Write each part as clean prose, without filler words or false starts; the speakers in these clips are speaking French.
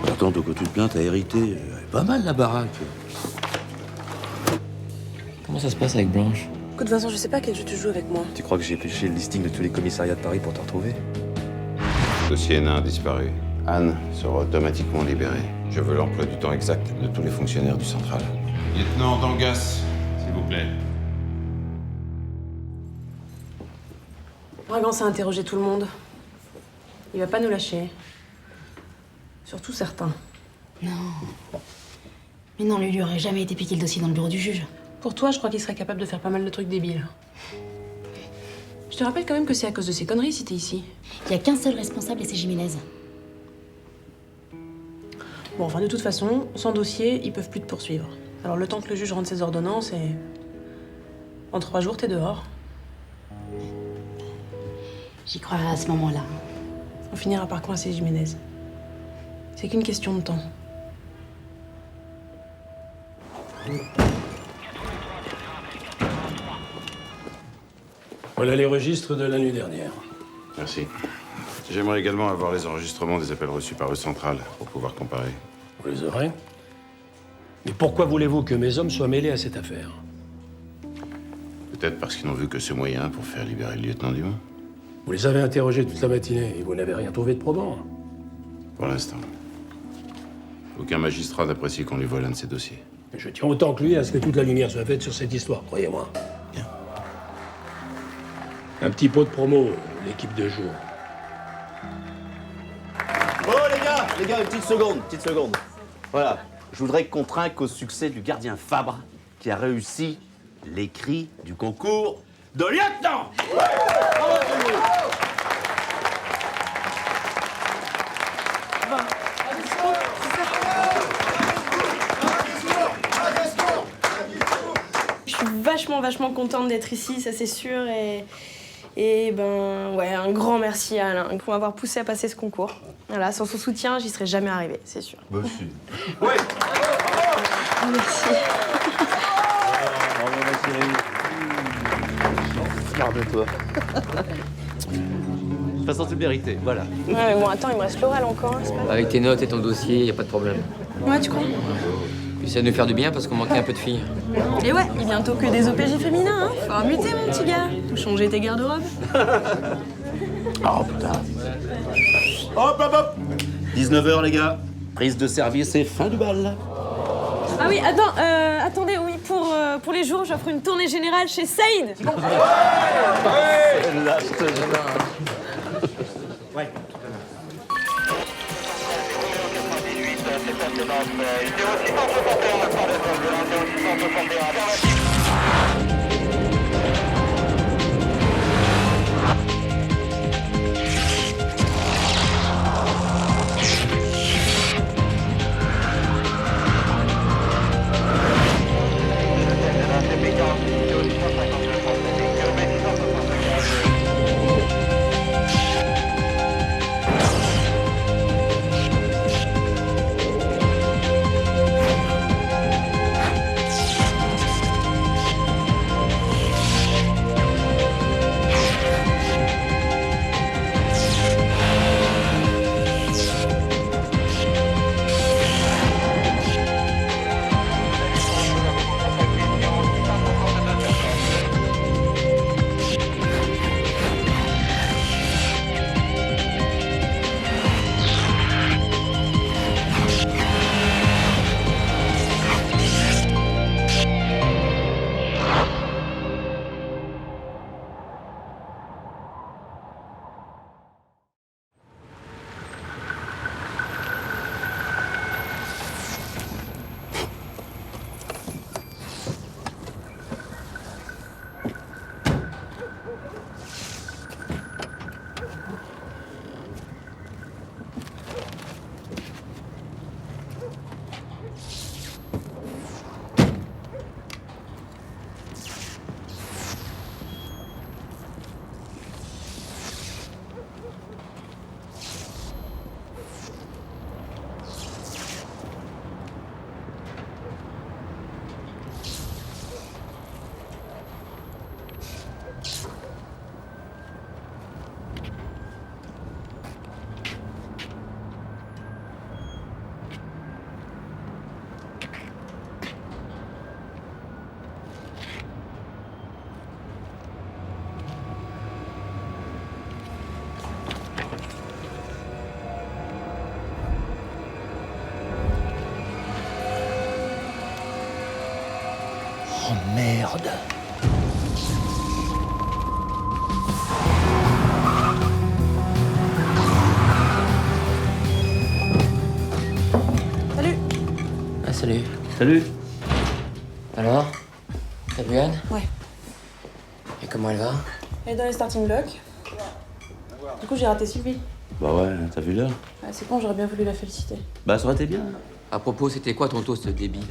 La tante que tu te plains, t'as hérité. Elle est pas mal, la baraque. Comment ça se passe avec Blanche? Écoute, Vincent, je sais pas quel jeu tu joues avec moi. Tu crois que j'ai épluché le listing de tous les commissariats de Paris pour te retrouver? Le dossier Hénin a disparu. Anne sera automatiquement libérée. Je veux l'emploi du temps exact de tous les fonctionnaires du central. Lieutenant Dangas, s'il vous plaît. Bragance a interrogé tout le monde. Il va pas nous lâcher. Surtout certains. Non. Mais non, lui, il aurait jamais été piqué le dossier dans le bureau du juge. Pour toi, je crois qu'il serait capable de faire pas mal de trucs débiles. Je te rappelle quand même que c'est à cause de ces conneries si t'es ici. Il y a qu'un seul responsable et c'est Jiménez. Bon, enfin, de toute façon, sans dossier, ils peuvent plus te poursuivre. Alors, le temps que le juge rende ses ordonnances et... En 3 jours, t'es dehors. J'y croirai à ce moment-là. On finira par coincer Jiménez. C'est qu'une question de temps. Voilà les registres de la nuit dernière. Merci. J'aimerais également avoir les enregistrements des appels reçus par le central pour pouvoir comparer. Vous les aurez. Mais pourquoi voulez-vous que mes hommes soient mêlés à cette affaire? Peut-être parce qu'ils n'ont vu que ce moyen pour faire libérer le lieutenant Dumont. Vous les avez interrogés toute la matinée et vous n'avez rien trouvé de probant. Pour l'instant. Aucun magistrat n'apprécie qu'on lui vole un de ses dossiers. Et je tiens autant que lui à ce que toute la lumière soit faite sur cette histoire, croyez-moi. Bien. Un petit pot de promo, l'équipe de jour. Oh les gars, une petite seconde. Voilà, je voudrais qu'on trinque au succès du gardien Fabre, qui a réussi les cris du concours de lieutenant. Je suis vachement contente d'être ici, ça c'est sûr, et ben ouais, un grand merci à Alain pour m'avoir poussé à passer ce concours. Voilà, sans son soutien, j'y serais jamais arrivée, c'est sûr. Bah si. Ouais. Merci. Bravo ma chérie. Fier de toi. De toute façon, tu le méritais, voilà. Ouais, mais bon, attends, il me reste l'oral encore, hein, c'est pas... Avec tes notes et ton dossier, y a pas de problème. Ouais, tu crois? Tu essaies de nous faire du bien parce qu'on manquait un peu de filles. Et ouais, et bientôt que des OPJ féminins, hein. Faut muter, mon petit gars. Tout changer tes garde-robes. Oh putain. Hop 19h les gars. Prise de service et fin du bal. Ah oui, attendez, oui, pour les jours, j'offre une tournée générale chez Saïd. Là, je te jure. Ouais. Oh merde. Salut. Ah, salut. Salut. Alors? T'as vu Anne? Ouais. Et comment elle va? Elle est dans les starting blocks. Du coup, j'ai raté Sylvie. Bah ouais, t'as vu l'heure? Ah, c'est con, j'aurais bien voulu la féliciter. Bah ça aurait été bien. À propos, c'était quoi ton toast débile?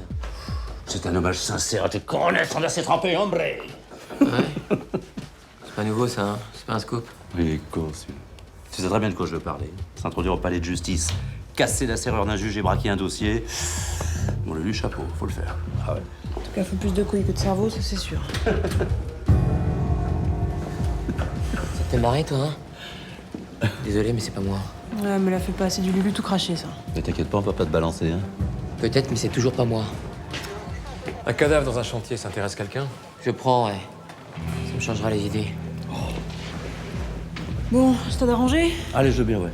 C'est un hommage sincère à tes connaître de s'être trempé, hombre. Ouais. C'est pas nouveau ça, hein? C'est pas un scoop. Il est con, celui-là. Tu sais très bien de quoi je veux parler. S'introduire au palais de justice, casser la serrure d'un juge et braquer un dossier. Bon, le chapeau, faut le faire. Ah ouais. En tout cas, faut plus de couilles que de cerveau, ça c'est sûr. Ça te fait marrer, toi, hein? Désolé, mais c'est pas moi. Ouais, me la fais pas, c'est du Lulu tout craché, ça. Mais t'inquiète pas, on va pas te balancer, hein. Peut-être, mais c'est toujours pas moi. Un cadavre dans un chantier, ça intéresse quelqu'un? Je prends, ouais. Ça me changera les idées. Bon, stade arrangé? Allez, je veux bien, ouais.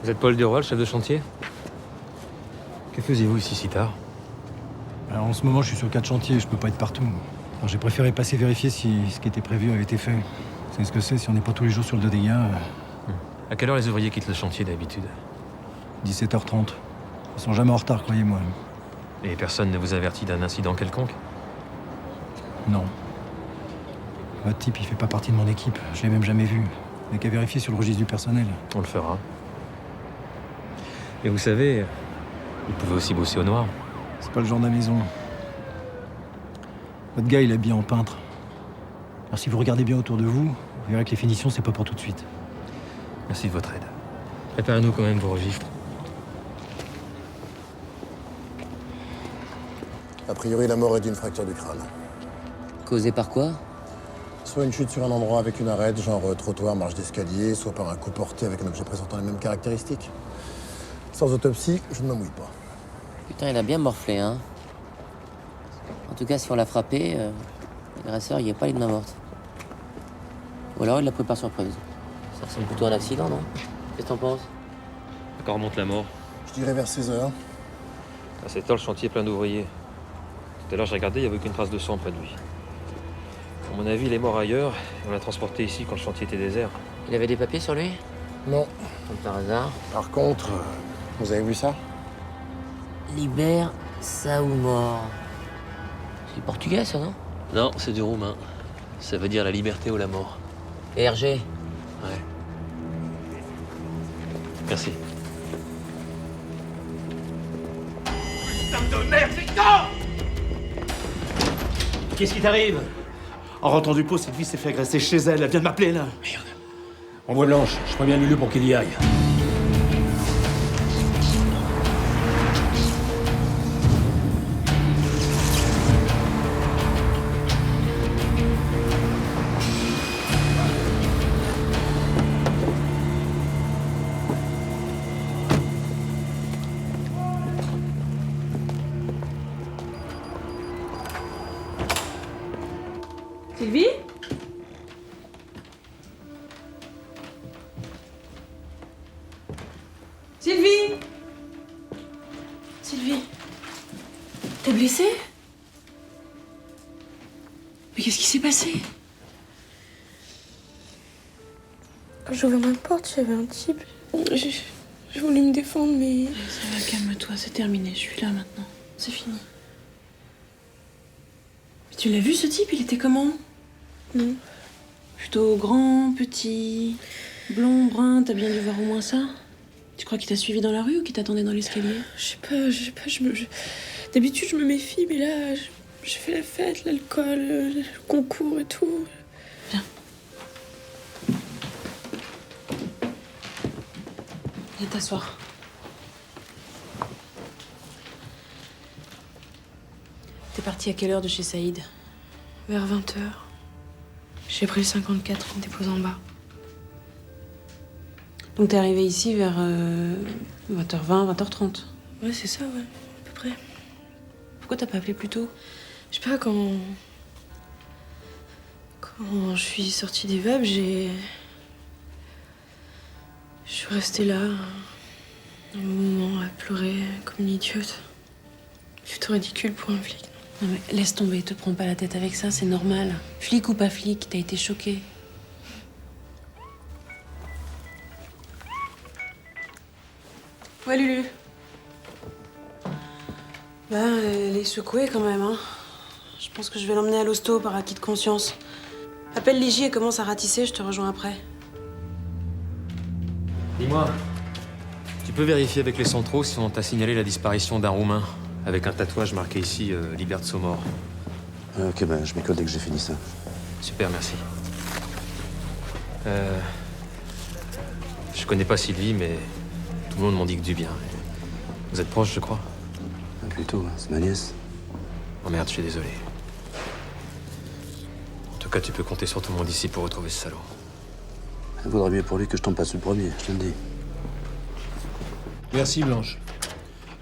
Vous êtes Paul Duroy, le chef de chantier? Que faisiez-vous ici si tard? Alors, en ce moment, je suis sur 4 chantiers, je peux pas être partout. Alors, j'ai préféré passer vérifier si ce qui était prévu avait été fait. Vous savez ce que c'est, si on n'est pas tous les jours sur le dos des gars. À quelle heure les ouvriers quittent le chantier d'habitude? 17h30. Ils sont jamais en retard, croyez-moi. Et personne ne vous avertit d'un incident quelconque? Non. Votre type, il fait pas partie de mon équipe. Je l'ai même jamais vu. Il n'y a qu'à vérifier sur le registre du personnel. On le fera. Et vous savez, vous pouvez aussi bosser au noir. C'est pas le genre de la maison. Votre gars, il est habillé en peintre. Alors si vous regardez bien autour de vous, vous verrez que les finitions, c'est pas pour tout de suite. Merci de votre aide. Préparez-nous quand même vos registres. A priori, la mort est d'une fracture du crâne. Causé par quoi? Soit une chute sur un endroit avec une arête, genre trottoir, marche d'escalier, soit par un coup porté avec un objet présentant les mêmes caractéristiques. Sans autopsie, je ne me mouille pas. Putain, il a bien morflé, hein? En tout cas, si on l'a frappé, l'agresseur, il est pas les main morte. Ou alors, il l'a pris par surprise. Ça ressemble plutôt à un accident, non? Qu'est-ce que t'en penses? À quand remonte la mort? Je dirais vers 16h. À cette heure, le chantier est plein d'ouvriers. Tout à l'heure, j'ai regardé, il n'y avait aucune trace de sang près de lui. À mon avis, il est mort ailleurs, et on l'a transporté ici quand le chantier était désert. Il avait des papiers sur lui? Non. Comme par hasard. Par contre, vous avez vu ça? Libère ça ou mort. C'est portugais, ça, non? Non, c'est du roumain. Ça veut dire la liberté ou la mort. Et Hergé? Ouais. Merci. Putain de merde, Victor! Qu'est-ce qui t'arrive? En rentrant du pot, cette vie s'est fait agresser chez elle. Elle vient de m'appeler, là. Merde. Envoie Blanche, je préviens Lulu pour qu'il y aille. Sylvie? Sylvie? Sylvie? T'es blessée? Mais qu'est-ce qui s'est passé? Quand j'ai ouvert ma porte, j'avais un type. J'ai voulu me défendre, mais... Ça va, calme-toi, c'est terminé. Je suis là maintenant. C'est fini. Mais tu l'as vu, ce type? Il était comment? Non. Plutôt grand, petit, blond, brun. T'as bien dû voir au moins ça? Tu crois qu'il t'a suivi dans la rue ou qu'il t'attendait dans l'escalier? Je sais pas, D'habitude, je me méfie, mais là, j'ai fait la fête, l'alcool, le concours et tout. Viens. Viens t'asseoir. T'es parti à quelle heure de chez Saïd? Vers 20h. J'ai pris le 54 en me déposant en bas. Donc t'es arrivé ici vers 20h20, 20h30. Ouais, c'est ça, ouais, à peu près. Pourquoi t'as pas appelé plus tôt? Je sais pas, quand je suis sortie des vapes, Je suis restée là, un moment, à pleurer comme une idiote. Plutôt ridicule pour un flic. Non mais laisse tomber, te prends pas la tête avec ça, c'est normal. Flic ou pas flic, t'as été choquée. Ouais, Lulu. Bah, elle est secouée quand même, hein. Je pense que je vais l'emmener à l'hosto par acquis de conscience. Appelle Ligi et commence à ratisser, je te rejoins après. Dis-moi, tu peux vérifier avec les centraux si on t'a signalé la disparition d'un Roumain avec un tatouage marqué ici Liberto Mort. Ok, ben je m'y colle dès que j'ai fini ça. Super, merci. Je connais pas Sylvie, mais tout le monde m'en dit que du bien. Vous êtes proches, je crois? Plutôt, c'est ma nièce. Oh merde, je suis désolé. En tout cas, tu peux compter sur tout le monde ici pour retrouver ce salaud. Il vaudrait mieux pour lui que je tombe pas sur le premier, je te le dis. Merci, Blanche.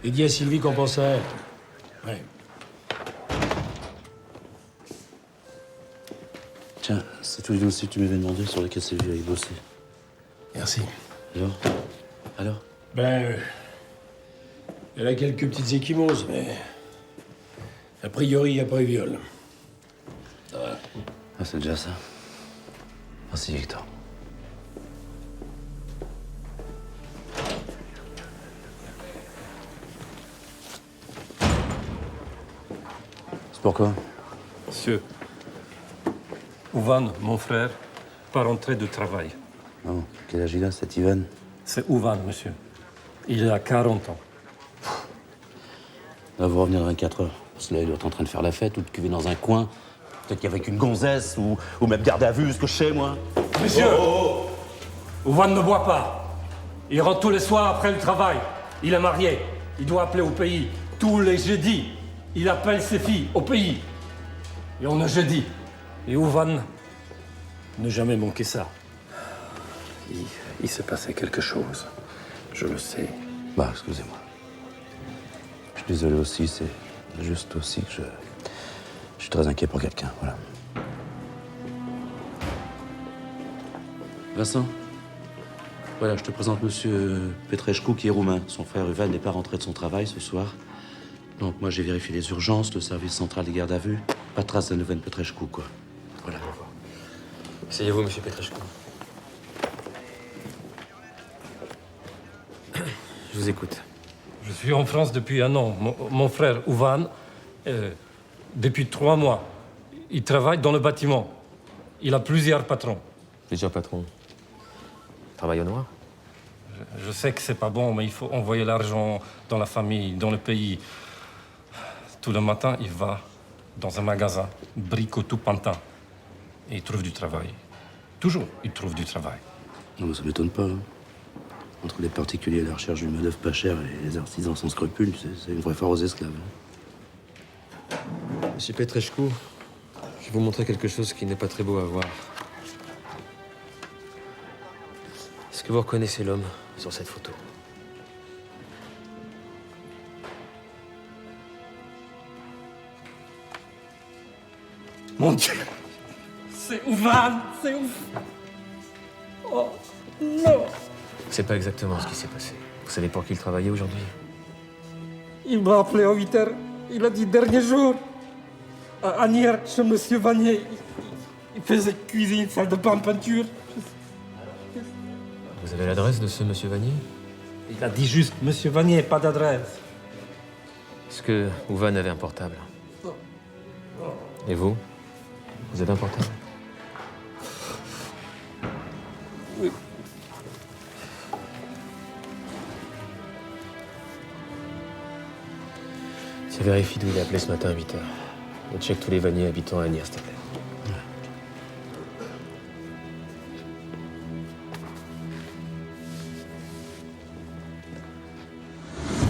Et dis à Sylvie qu'on pense à elle. Ouais. Tiens, c'est tous les dossiers que tu m'avais demandé sur lesquels Sylvie avait bossé. Merci. Alors? Ben, elle a quelques petites échymoses, mais a priori, il n'y a pas eu viol. Ça va. Ah, c'est déjà ça. Merci, Victor. C'est pourquoi? Monsieur, Ouvan, mon frère, pas rentré de travail. Oh, quel âge il a, cet Ivan? C'est Ouvan, monsieur. Il a 40 ans. Il va vous revenir dans 24 heures. Parce que là, il doit être en train de faire la fête ou de cuver dans un coin. Peut-être qu'avec une gonzesse ou même garde à vue, ce que je sais, moi. Monsieur, Ouvan ne boit pas. Il rentre tous les soirs après le travail. Il est marié. Il doit appeler au pays. Tous les jeudis, il appelle ses filles au pays. Et on est jeudi. Et Ouvan ne jamais manquer ça. Il s'est passé quelque chose. Je le sais. Bah, excusez-moi. Je suis désolé aussi, c'est juste aussi que je suis très inquiet pour quelqu'un, voilà. Vincent, voilà, je te présente monsieur Petrescu qui est roumain. Son frère Ivan n'est pas rentré de son travail ce soir. Donc moi j'ai vérifié les urgences, le service central des gardes à vue. Pas de trace de nouvelle Petrescu, quoi. Voilà. Asseyez-vous, monsieur Petrescu. Je vous écoute. Je suis en France depuis un an. Mon frère Ouvan, depuis 3 mois, il travaille dans le bâtiment. Il a plusieurs patrons. Plusieurs patrons? Travaille au noir? Je sais que c'est pas bon, mais il faut envoyer l'argent dans la famille, dans le pays. Tout le matin, il va dans un magasin, Bricotou Pantin, et il trouve du travail. Toujours, il trouve du travail. Non, mais ça m'étonne pas. Hein. Entre les particuliers à la recherche d'une main-d'œuvre pas chère et les artisans sans scrupules, c'est une vraie foire aux esclaves. Hein. Monsieur Petrescu, je vais vous montrer quelque chose qui n'est pas très beau à voir. Est-ce que vous reconnaissez l'homme sur cette photo? Mon Dieu! C'est Ouvan! C'est ouf! Oh, non! C'est pas exactement ce qui s'est passé. Vous savez pour qui il travaillait aujourd'hui? Il m'a appelé à 8 heures. Il a dit dernier jour. À Agnières, chez Monsieur Vanier. Il faisait cuisine, salle de bain, peinture. Vous avez l'adresse de ce monsieur Vanier? Il a dit juste Monsieur Vanier, pas d'adresse. Est-ce que Ouvan avait un portable? Et vous? Vous avez un portable? Oui. Tu vérifies d'où il a appelé ce matin à 8 heures. Et check tous les Vaniers habitants à Agnières, s'il te plaît.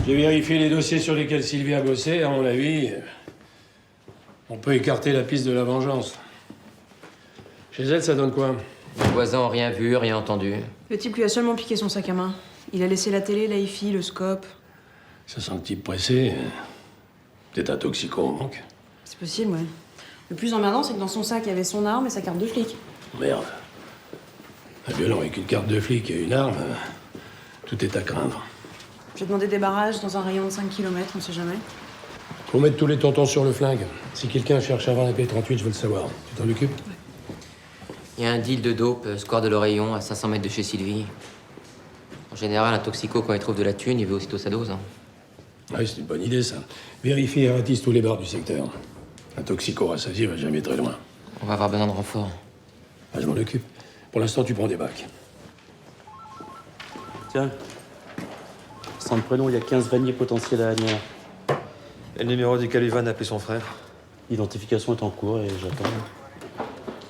J'ai vérifié les dossiers sur lesquels Sylvie a bossé. À mon avis, on peut écarter la piste de la vengeance. Chez elle, ça donne quoi? Les voisins ont rien vu, rien entendu. Le type lui a seulement piqué son sac à main. Il a laissé la télé, la hi-fi, le scope. Ça sent le type pressé. Peut-être un toxico en manque. C'est possible, ouais. Le plus emmerdant, c'est que dans son sac, il y avait son arme et sa carte de flic. Merde. Un violent avec une carte de flic et une arme, tout est à craindre. J'ai demandé des barrages dans un rayon de 5 km, on sait jamais. Faut mettre tous les tontons sur le flingue. Si quelqu'un cherche à avoir la P38, je veux le savoir. Tu t'en occupes? Il y a un deal de dope, square de l'Oreillon, à 500 mètres de chez Sylvie. En général, un toxico, quand il trouve de la thune, il veut aussitôt sa dose. Hein. Ouais, c'est une bonne idée, ça. Vérifie et ratisse tous les bars du secteur. Un toxico rassasié va jamais très loin. On va avoir besoin de renfort. Ah, je m'en occupe. Pour l'instant, tu prends des bacs. Tiens. Sans le prénom, il y a 15 vanniers potentiels à Agnières. Et le numéro duquel Ivan a appelé son frère? L'identification est en cours et j'attends.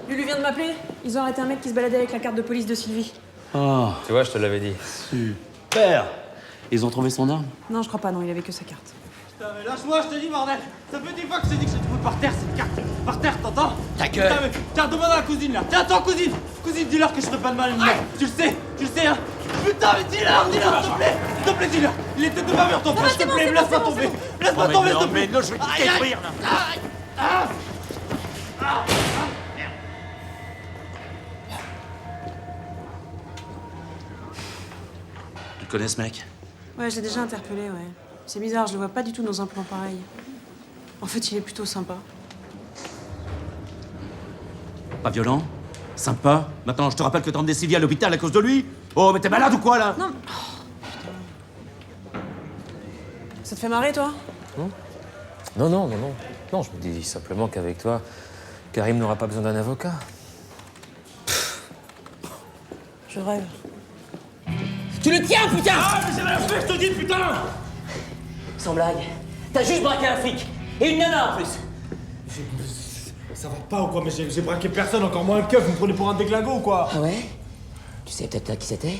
Lulu vient de m'appeler. Ils ont arrêté un mec qui se baladait avec la carte de police de Sylvie. Ah, Tu vois, je te l'avais dit. super. Ils ont trouvé son arme? Non, je crois pas, non, il avait que sa carte. Putain, mais lâche-moi, je te dis, bordel! Ça fait 10 fois que je t'ai dit que je te trouve par terre, cette carte! Par terre, t'entends? Ta gueule! Putain, mais tiens, demande à la cousine, là! Tiens, attends, cousine! Cousine, dis-leur que je ferai pas de mal à une meuf! Tu le sais, hein? Putain, mais dis-leur, s'il te plaît, dis-leur! Il était de ma mère, ton frère, s'il te plaît, laisse-moi tomber! Laisse-moi tomber, s'il te plaît! non, je vais te détruire, là. Tu connais ce mec? Ouais, je l'ai déjà interpellé, ouais. C'est bizarre, je le vois pas du tout dans un plan pareil. En fait, il est plutôt sympa. Pas violent? Sympa? Maintenant, je te rappelle que t'as emmené Sylvie à l'hôpital à cause de lui? Oh, mais t'es malade ou quoi, là? Non. Oh, putain. Ça te fait marrer, toi? Non. Non, je me dis simplement qu'avec toi, Karim n'aura pas besoin d'un avocat. Je rêve. Tu le tiens, putain! Ah, mais j'ai rien fait, je te dis, putain! Sans blague. T'as juste braqué un flic. Et une nana, en plus. Ça va pas ou quoi? Mais j'ai braqué personne, encore moins un keuf, vous me prenez pour un déglingo ou quoi? Ah ouais? Tu sais peut-être là qui c'était?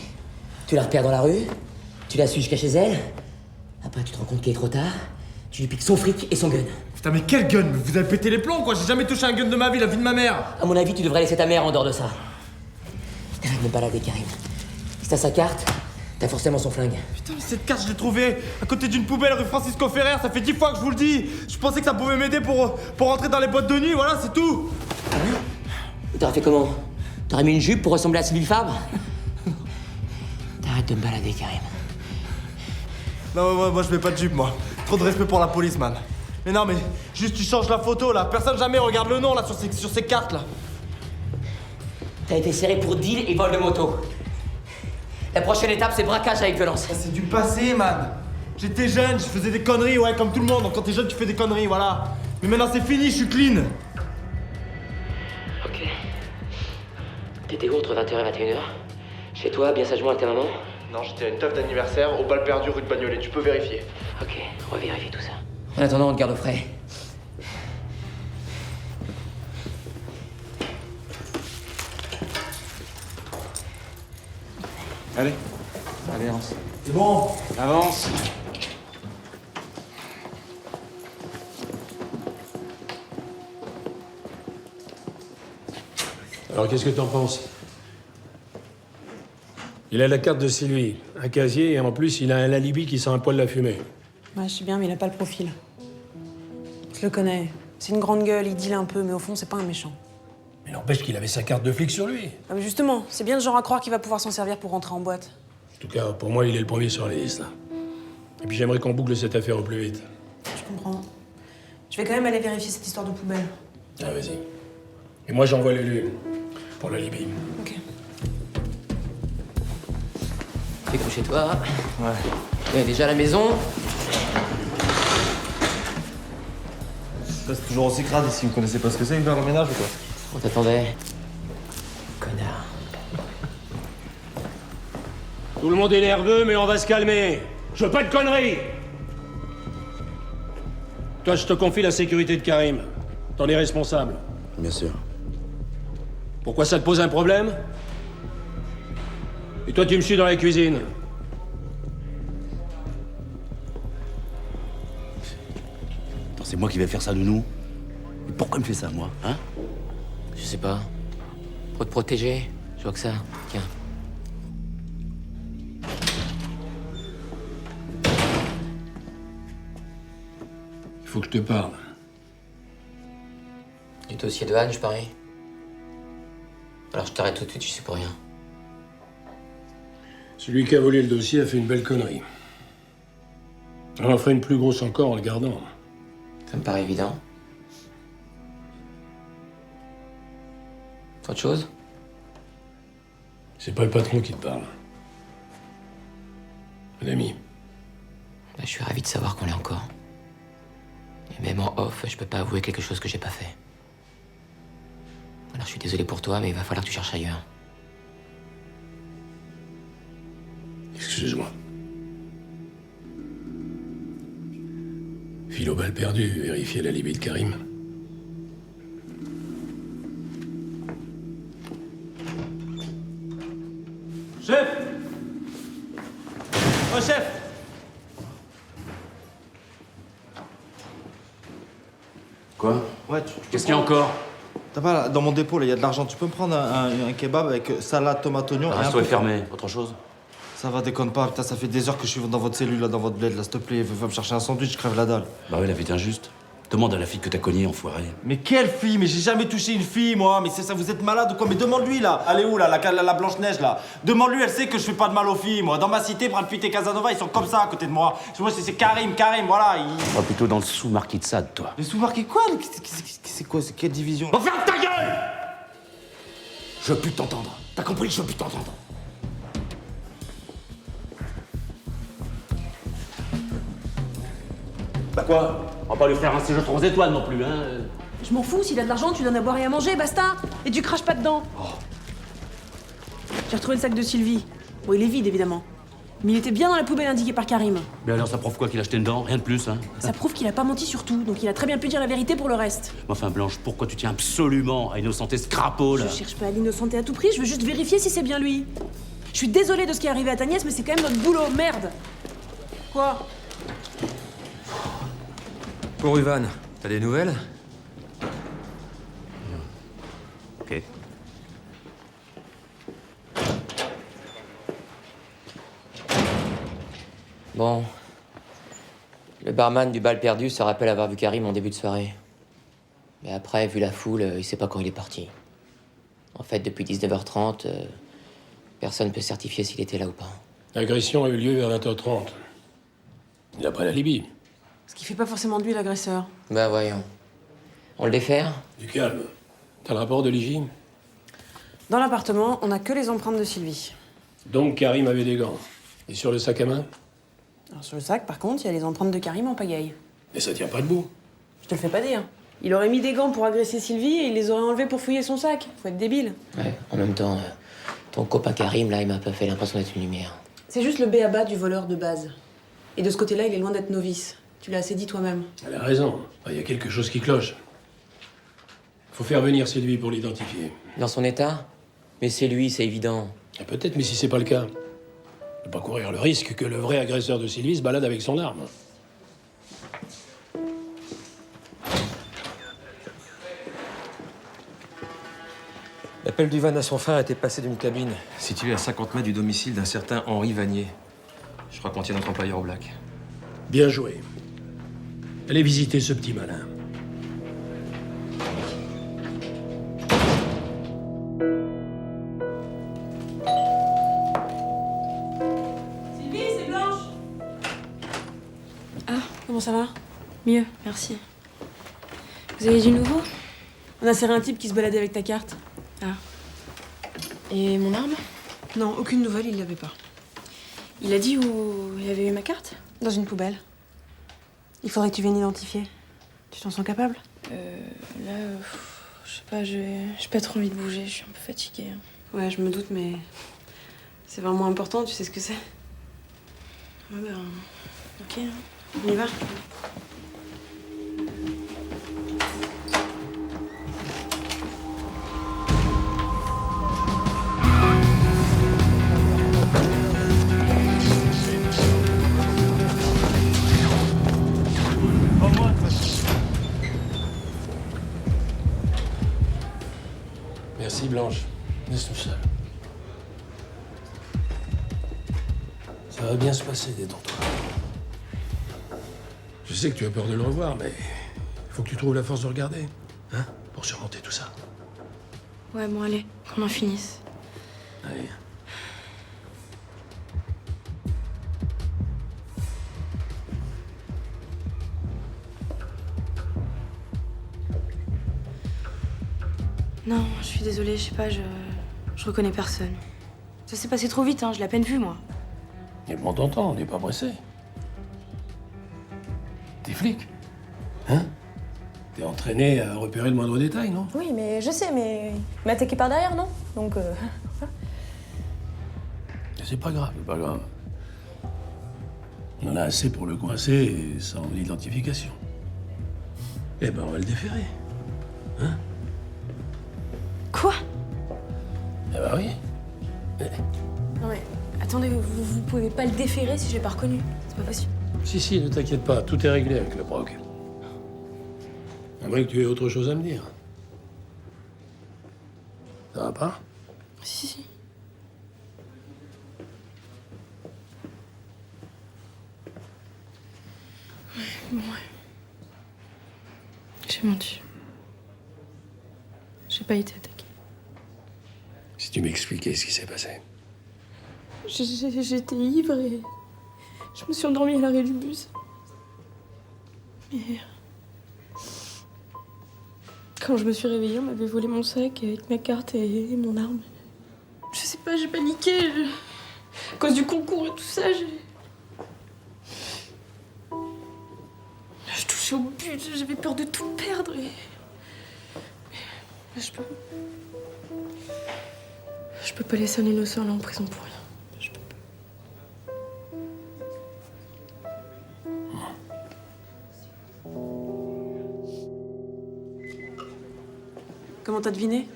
Tu la repères dans la rue? Tu la suis jusqu'à chez elle? Après, tu te rends compte qu'il est trop tard. Tu lui piques son fric et son gun. Putain, mais quel gun? Vous avez pété les plombs, quoi! J'ai jamais touché un gun de ma vie, la vie de ma mère! À mon avis, tu devrais laisser ta mère en dehors de ça. T'arrêtes de me balader, Karim. Si t'as sa carte, t'as forcément son flingue. Putain, mais cette carte, je l'ai trouvée à côté d'une poubelle rue Francisco Ferrer, ça fait 10 fois que je vous le dis! Je pensais que ça pouvait m'aider pour rentrer dans les boîtes de nuit, voilà, c'est tout! Ah oui? Et t'aurais fait comment? T'aurais mis une jupe pour ressembler à Sylvie Fabre? T'arrêtes de me balader, Karim. Non, moi je mets pas de jupe, moi. Trop de respect pour la police, man. Mais non, mais juste tu changes la photo, là. Personne jamais regarde le nom, là, sur ces cartes, là. T'as été serré pour deal et vol de moto. La prochaine étape, c'est braquage avec violence. C'est du passé, man. J'étais jeune, je faisais des conneries, ouais, comme tout le monde. Donc quand t'es jeune, tu fais des conneries, voilà. Mais maintenant, c'est fini, je suis clean. Ok. T'étais où entre 20h et 21h? Chez toi, bien sagement avec ta maman? Non, j'étais à une teuf d'anniversaire au bal perdu rue de Bagnolet, tu peux vérifier. Ok, on va vérifier tout ça. En attendant, on te garde au frais. Allez, avance. C'est bon. Avance. Alors, qu'est-ce que t'en penses? Il a la carte de Sylvie, un casier, et en plus, il a un alibi qui sent un poil la fumée. Ouais, je sais bien, mais il a pas le profil. Je le connais. C'est une grande gueule, il deal un peu, mais au fond, c'est pas un méchant. Mais n'empêche qu'il avait sa carte de flic sur lui. Ah, mais justement, c'est bien le genre à croire qu'il va pouvoir s'en servir pour rentrer en boîte. En tout cas, pour moi, il est le premier sur la liste, là. Et puis j'aimerais qu'on boucle cette affaire au plus vite. Je comprends. Je vais quand même aller vérifier cette histoire de poubelle. Ah, vas-y. Et moi, j'envoie Lulu pour l'alibi. Ok. Fais comme chez toi. Ouais. Il y a déjà à la maison. C'est toujours aussi crade ici, vous connaissez pas ce que c'est, une faire le ménage ou quoi? On t'attendait. Connard. Tout le monde est nerveux, mais on va se calmer. Je veux pas de conneries. Toi, je te confie la sécurité de Karim. T'en es responsable. Bien sûr. Pourquoi ça te pose un problème? Et toi, tu me suis dans la cuisine. Attends, c'est moi qui vais faire ça, nounou. Mais pourquoi il me fait ça, moi, hein? Je sais pas. Pour te protéger, je vois que ça. Tiens. faut que je te parle. Du dossier de Anne, je parie. Alors je t'arrête tout de suite, je suis pour rien. Celui qui a volé le dossier a fait une belle connerie. On en ferait une plus grosse encore en le gardant. Ça me paraît évident. Autre chose? C'est pas le patron qui te parle. Mon ami. Bah, je suis ravi de savoir qu'on l'est encore. Et même en off, je peux pas avouer quelque chose que j'ai pas fait. Alors je suis désolé pour toi, mais il va falloir que tu cherches ailleurs. Excuse-moi. File au bal perdu, vérifier la libye de Karim. Chef! Oh, chef! Quoi? Ouais, Qu'est-ce qu'il y a encore? T'as pas là, dans mon dépôt, là, il y a de l'argent. Tu peux me prendre un kebab avec salade, tomate, oignon Le resto est fermé. Autre chose? Ça va, déconne pas. Putain, ça fait des heures que je suis dans votre cellule, là, dans votre bled, là, s'il te plaît. Va me chercher un sandwich, je crève la dalle. Bah oui, la vie est injuste. Demande à la fille que t'as cognée, enfoiré. Mais quelle fille? Mais j'ai jamais touché une fille, moi. Mais c'est ça, vous êtes malade ou quoi? Mais demande-lui, là. Elle est où, là, la Blanche-Neige, là? Demande-lui, elle sait que je fais pas de mal aux filles, moi. Dans ma cité, Brad Pitt et Casanova, ils sont comme ça à côté de moi. Moi, c'est Karim, voilà. Oh, plutôt dans le sous-marquis de Sade, toi. Le sous-marqué quoi? C'est quoi? C'est quelle division? Oh, ferme ta gueule! Je veux plus t'entendre. T'as compris? Je veux plus t'entendre. Bah quoi? On va pas lui faire un séjour 3 étoiles non plus, hein? Je m'en fous, s'il a de l'argent, tu donnes à boire et à manger, basta. Et tu craches pas dedans. J'ai retrouvé le sac de Sylvie. Bon, il est vide, évidemment. Mais il était bien dans la poubelle indiquée par Karim. Mais alors, ça prouve quoi qu'il a acheté dedans? Rien de plus, hein? Ça prouve qu'il a pas menti sur tout, donc il a très bien pu dire la vérité pour le reste. Mais enfin, Blanche, pourquoi tu tiens absolument à innocenter ce crapaud, là? Je cherche pas à l'innocenter à tout prix, je veux juste vérifier si c'est bien lui. Je suis désolée de ce qui est arrivé à ta nièce, mais c'est quand même notre boulot, merde. Quoi? Pour Uvan, t'as des nouvelles? Ok. Bon. Le barman du bal perdu se rappelle avoir vu Karim en début de soirée. Mais après, vu la foule, il sait pas quand il est parti. En fait, depuis 19h30, personne ne peut certifier s'il était là ou pas. L'agression a eu lieu vers 20h30. D'après la Libye. Ce qui fait pas forcément de lui l'agresseur. Bah voyons. On le défère? Du calme. T'as le rapport de l'IGI? Dans l'appartement, on a que les empreintes de Sylvie. Donc Karim avait des gants. Et sur le sac à main? Alors sur le sac, par contre, il y a les empreintes de Karim en pagaille. Mais ça tient pas debout. Je te le fais pas dire. Il aurait mis des gants pour agresser Sylvie et il les aurait enlevés pour fouiller son sac. Faut être débile. Ouais, en même temps, ton copain Karim, là, il m'a un peu fait l'impression d'être une lumière. C'est juste le b.a.-ba du voleur de base. Et de ce côté-là, il est loin d'être novice. Tu l'as assez dit toi-même. Elle a raison. Il y a quelque chose qui cloche. Faut faire venir Sylvie pour l'identifier. Dans son état? Mais c'est lui, c'est évident. Peut-être, mais si c'est pas le cas, ne pas courir le risque que le vrai agresseur de Sylvie se balade avec son arme. L'appel d'Uvan à son frère était passé d'une cabine située à 50 mètres du domicile d'un certain Henri Vanier. Je crois qu'on tient notre employeur au black. Bien joué. Allez visiter ce petit malin. Sylvie, c'est Blanche. Ah, comment ça va? Mieux, merci. Vous avez du nouveau? On a serré un type qui se baladait avec ta carte. Ah. Et mon arme? Non, aucune nouvelle, il l'avait pas. Il a dit où il avait eu ma carte? Dans une poubelle. Il faudrait que tu viennes identifier. Tu t'en sens capable? Là, je sais pas, j'ai pas trop envie de bouger, je suis un peu fatiguée. Ouais, je me doute, mais c'est vraiment important, tu sais ce que c'est. Ouais, ben, ok. On y va? Merci Blanche. Laisse-nous seul. Ça va bien se passer, détends-toi. Je sais que tu as peur de le revoir, mais il faut que tu trouves la force de regarder, hein, pour surmonter tout ça. Ouais, bon, allez, qu'on en finisse. Allez. Non, je suis désolée, je sais pas, je reconnais personne. Ça s'est passé trop vite, hein, je l'ai à peine vu, moi. Et prends ton temps, on n'est pas pressé. T'es flic, hein? T'es entraîné à repérer le moindre détail, non? Oui, mais je sais, mais il m'a attaqué par derrière, non? Donc, C'est pas grave, c'est pas grave. On en a assez pour le coincer sans identification. Eh ben, on va le déférer. Hein? Quoi? Eh ben oui. Non mais, attendez, vous pouvez pas le déférer si je l'ai pas reconnu. C'est pas possible. Si, ne t'inquiète pas, tout est réglé avec le proc. J'aimerais que tu aies autre chose à me dire. Ça va pas? Si. Ouais. J'ai menti. J'ai pas été attaquée. Si tu m'expliquais ce qui s'est passé. J'étais ivre et je me suis endormie à l'arrêt du bus. Et quand je me suis réveillée, on m'avait volé mon sac avec ma carte et mon arme. Je sais pas, j'ai paniqué. À cause du concours et tout ça, je touchais au but, j'avais peur de tout perdre et... Je peux pas laisser un innocent aller en prison pour rien. Je peux pas. Comment t'as deviné?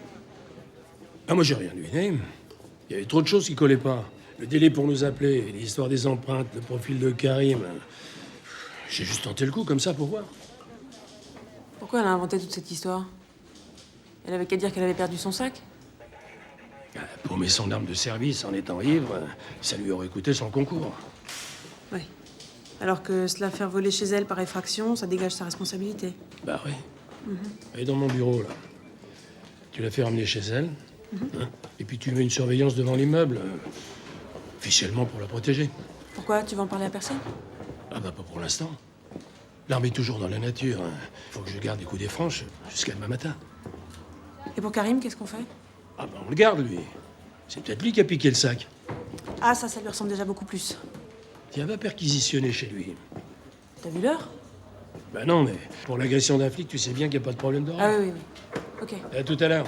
Ah, moi, j'ai rien deviné. Il y avait trop de choses qui collaient pas. Le délai pour nous appeler, l'histoire des empreintes, le profil de Karim. J'ai juste tenté le coup, comme ça, pour voir. Pourquoi elle a inventé toute cette histoire? Elle avait qu'à dire qu'elle avait perdu son sac? Paumer son arme de service en étant ivre, ça lui aurait coûté son concours. Oui. Alors que se la faire voler chez elle par effraction, ça dégage sa responsabilité. Bah oui. Elle est dans mon bureau, là. Tu l'as fait ramener chez elle, hein, et puis tu mets une surveillance devant l'immeuble, officiellement pour la protéger. Pourquoi? Tu vas en parler à personne? Ah bah pas pour l'instant. L'arme est toujours dans la nature. Hein. Faut que je garde les coups des franches jusqu'à demain matin. Et pour Karim, qu'est-ce qu'on fait? Ah bah on le garde, lui. C'est peut-être lui qui a piqué le sac. Ah, ça lui ressemble déjà beaucoup plus. Tiens, va perquisitionner chez lui. T'as vu l'heure? Bah non, mais pour l'agression d'un flic, tu sais bien qu'il n'y a pas de problème d'horaire. Ah oui. Ok. À tout à l'heure.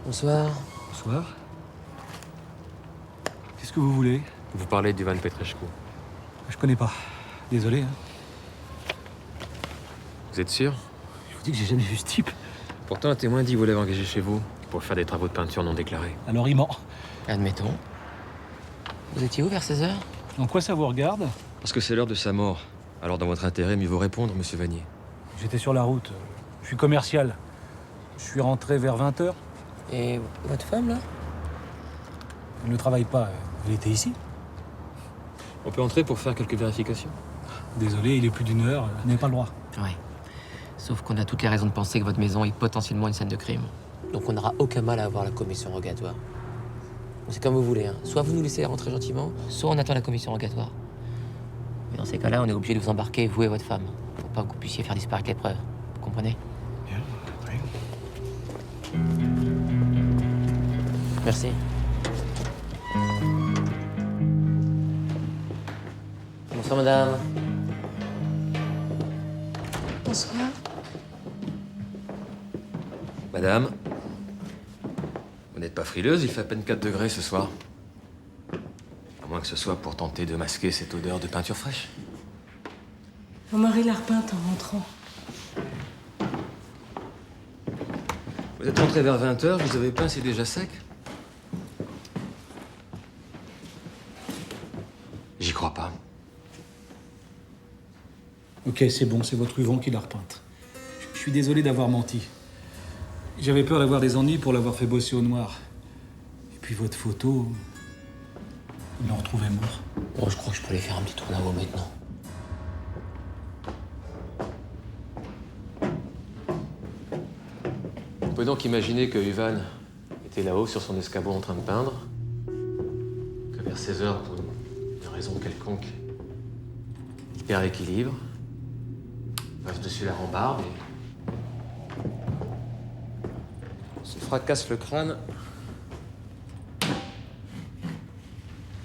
Bonsoir. Bonsoir. Qu'est-ce que vous voulez? Vous parlez d'Ivan Petrescu. Je connais pas. Désolé. Hein. Vous êtes sûr? Je vous dis que j'ai jamais vu ce type. Pourtant, un témoin dit vous l'avez engagé chez vous pour faire des travaux de peinture non déclarés. Alors il ment. Admettons. Vous étiez où vers 16h? En quoi ça vous regarde? Parce que c'est l'heure de sa mort. Alors, dans votre intérêt, mieux vaut répondre, monsieur Vanier. J'étais sur la route. Je suis commercial. Je suis rentré vers 20h. Et votre femme, là? Elle ne travaille pas. Elle était ici. On peut entrer pour faire quelques vérifications? Désolé, il est plus d'1 heure. Vous n'avez pas le droit. Ouais. Sauf qu'on a toutes les raisons de penser que votre maison est potentiellement une scène de crime. Donc on n'aura aucun mal à avoir la commission rogatoire. C'est comme vous voulez, hein. Soit vous nous laissez rentrer gentiment, soit on attend la commission rogatoire. Mais dans ces cas-là, on est obligé de vous embarquer, vous et votre femme, pour pas que vous puissiez faire disparaître les preuves. Vous comprenez? Bien, oui. Merci. Bonsoir, madame. Bonsoir. Madame, vous n'êtes pas frileuse, il fait à peine 4 degrés ce soir. À moins que ce soit pour tenter de masquer cette odeur de peinture fraîche. Mon mari l'a repeinte en rentrant. Vous êtes rentré vers 20h, vous avez peint, c'est déjà sec? J'y crois pas. Ok, c'est bon, c'est votre Yvon qui l'a repeinte. Je suis désolé d'avoir menti. J'avais peur d'avoir des ennuis pour l'avoir fait bosser au noir. Et puis votre photo, ils l'ont retrouvé mort. Bon, je crois que je peux aller faire un petit tour là-haut maintenant. On peut donc imaginer que Ivan était là-haut sur son escabeau en train de peindre, que vers 16h, pour une raison quelconque, il perd l'équilibre, passe dessus la rambarde et se fracasse le crâne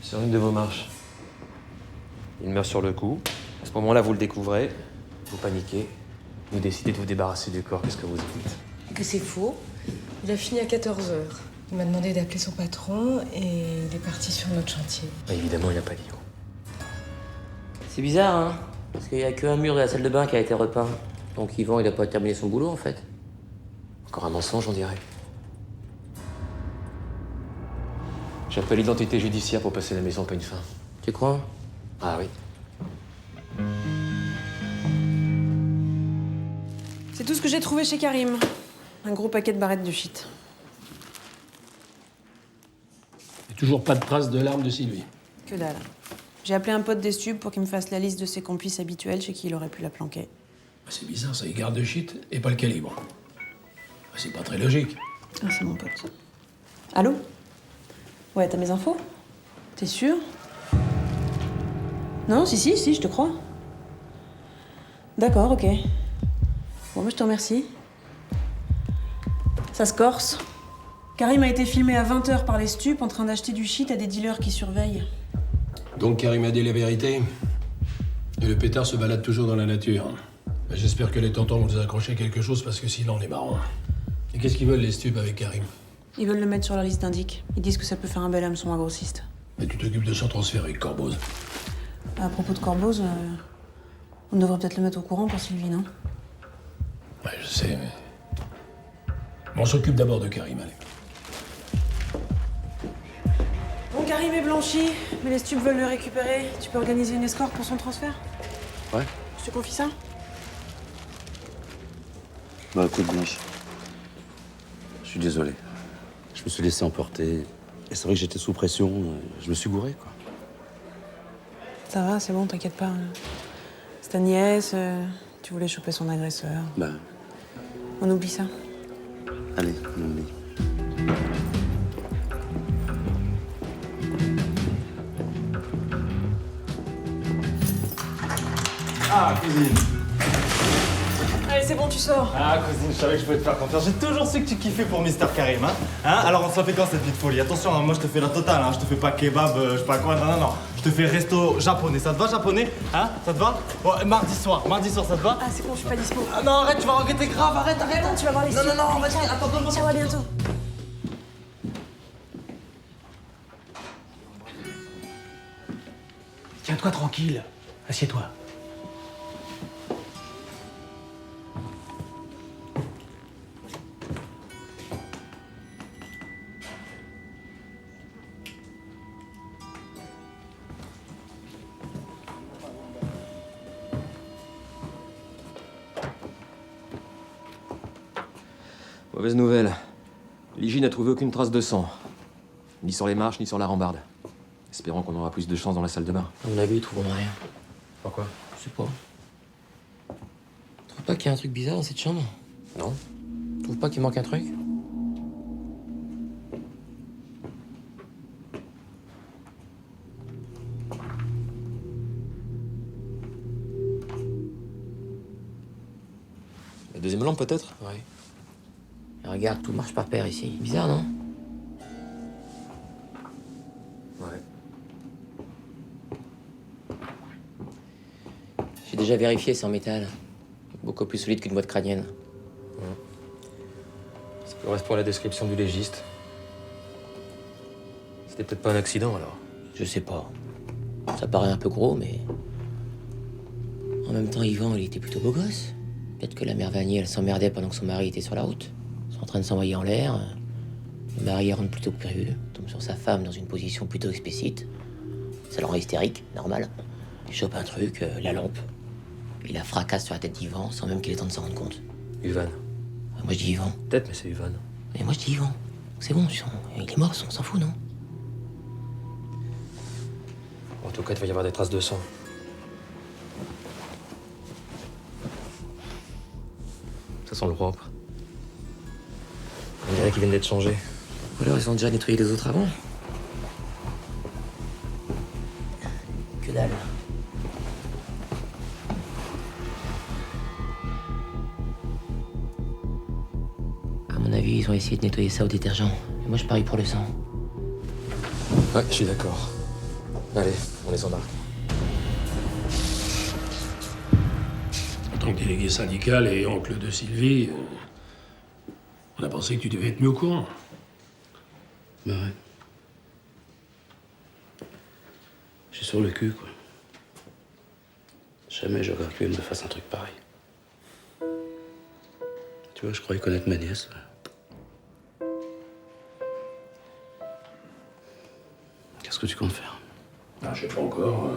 sur une de vos marches. Il meurt sur le coup. À ce moment-là, vous le découvrez, vous paniquez, vous décidez de vous débarrasser du corps. Qu'est-ce que vous dites? Que c'est faux. Il a fini à 14h. Il m'a demandé d'appeler son patron et il est parti sur notre chantier. Bah, évidemment, il n'a pas dit où. C'est bizarre, hein? Parce qu'il n'y a qu'un mur de la salle de bain qui a été repeint. Donc Yvan, il n'a pas terminé son boulot, en fait. Encore un mensonge, on dirait. J'appelle l'identité judiciaire pour passer la maison pas une fin. Tu crois? Ah oui. C'est tout ce que j'ai trouvé chez Karim. Un gros paquet de barrettes de shit. Et toujours pas de traces de l'arme de Sylvie. Que dalle. J'ai appelé un pote des stupes pour qu'il me fasse la liste de ses complices habituels chez qui il aurait pu la planquer. Bah, c'est bizarre, ça, il garde de shit et pas le calibre. Bah, c'est pas très logique. Ah, c'est mon pote. Allô? Ouais, t'as mes infos? T'es sûr? Non, si, je te crois. D'accord, ok. Bon, bah, je te remercie. Ça se corse. Karim a été filmé à 20h par les stupes en train d'acheter du shit à des dealers qui surveillent. Donc Karim a dit la vérité. Et le pétard se balade toujours dans la nature. Bah, j'espère que les tontons vont nous accrocher quelque chose parce que sinon on est marrant. Et qu'est-ce qu'ils veulent les stupes avec Karim? Ils veulent le mettre sur leur liste d'indic. Ils disent que ça peut faire un bel hameçon à grossiste. Mais tu t'occupes de son transfert avec Corboz. À propos de Corboz, on devrait peut-être le mettre au courant pour Sylvie, non? Ouais, je sais, mais... On s'occupe d'abord de Karim, allez. Bon, Karim est blanchi, mais les stupes veulent le récupérer. Tu peux organiser une escorte pour son transfert? Ouais. Je te confie ça? Bah écoute, Mich, je suis désolé. Je me suis laissé emporter. Et c'est vrai que j'étais sous pression. Je me suis gouré, quoi. Ça va, c'est bon, t'inquiète pas. C'est ta nièce, tu voulais choper son agresseur. Bah, On oublie ça. allez, on oublie. Ah, cousine. Allez, c'est bon, tu sors. Ah, cousine, je savais que je pouvais te faire confiance. J'ai toujours su que tu kiffais pour Mister Karim, hein. Alors, on se fait quand cette petite folie? Attention, hein, moi, je te fais la totale, hein. Je te fais pas kebab, je sais pas quoi, non. Je te fais resto japonais. Ça te va, japonais? Hein? Ça te va? Bon, mardi soir, ça te va? Ah, c'est bon, je suis pas dispo. Ah, non, arrête, tu vas regretter grave, arrête. Non, tu vas voir les stupes. Non, vas-y, attends, donne-moi. Ciao, à bientôt. Tiens-toi tranquille. Assieds-toi. Mauvaise nouvelle. L'IJ n'a trouvé aucune trace de sang. Ni sur les marches, ni sur la rambarde. Espérons qu'on aura plus de chance dans la salle de bain. À mon avis, ils trouveront rien. Pourquoi? Je sais pas. Tu trouves pas qu'il y a un truc bizarre dans cette chambre? Non. Tu trouves pas qu'il manque un truc? La deuxième lampe, peut-être? Ouais. Et regarde, tout marche par paire ici. Bizarre, non? Ouais. J'ai déjà vérifié, c'est en métal. Beaucoup plus solide qu'une boîte crânienne. Ça correspond à la description du légiste. C'était peut-être pas un accident, alors? Je sais pas. Ça paraît un peu gros, mais... En même temps, Yvan, il était plutôt beau gosse. Peut-être que la mère Vanier, elle s'emmerdait pendant que son mari était sur la route. Ils sont en train de s'envoyer en l'air. Le mari rentre plutôt que prévu, tombe sur sa femme dans une position plutôt explicite. Ça le rend hystérique, normal. Il chope un truc, la lampe. Il la fracasse sur la tête d'Yvan sans même qu'il ait le temps de s'en rendre compte. Uvan. Moi je dis Yvan. Peut-être, mais c'est Uvan. Mais moi je dis Yvan. C'est bon, il est mort, on s'en fout, non? En tout cas, il va y avoir des traces de sang. Ça sent le propre. On dirait qu'ils viennent d'être changés. Ou alors ils ont déjà nettoyé les autres avant. Que dalle. À mon avis, ils ont essayé de nettoyer ça au détergent. Et moi, je parie pour le sang. Ouais, je suis d'accord. Allez, on les embarque. En tant que délégué syndical et oncle de Sylvie, on a pensé que tu devais être mieux au courant. Bah ouais. Je suis sur le cul, quoi. Jamais j'aurais cru qu'elle me fasse un truc pareil. Tu vois, je croyais connaître ma nièce. Qu'est-ce que tu comptes faire? Ah, je sais pas encore.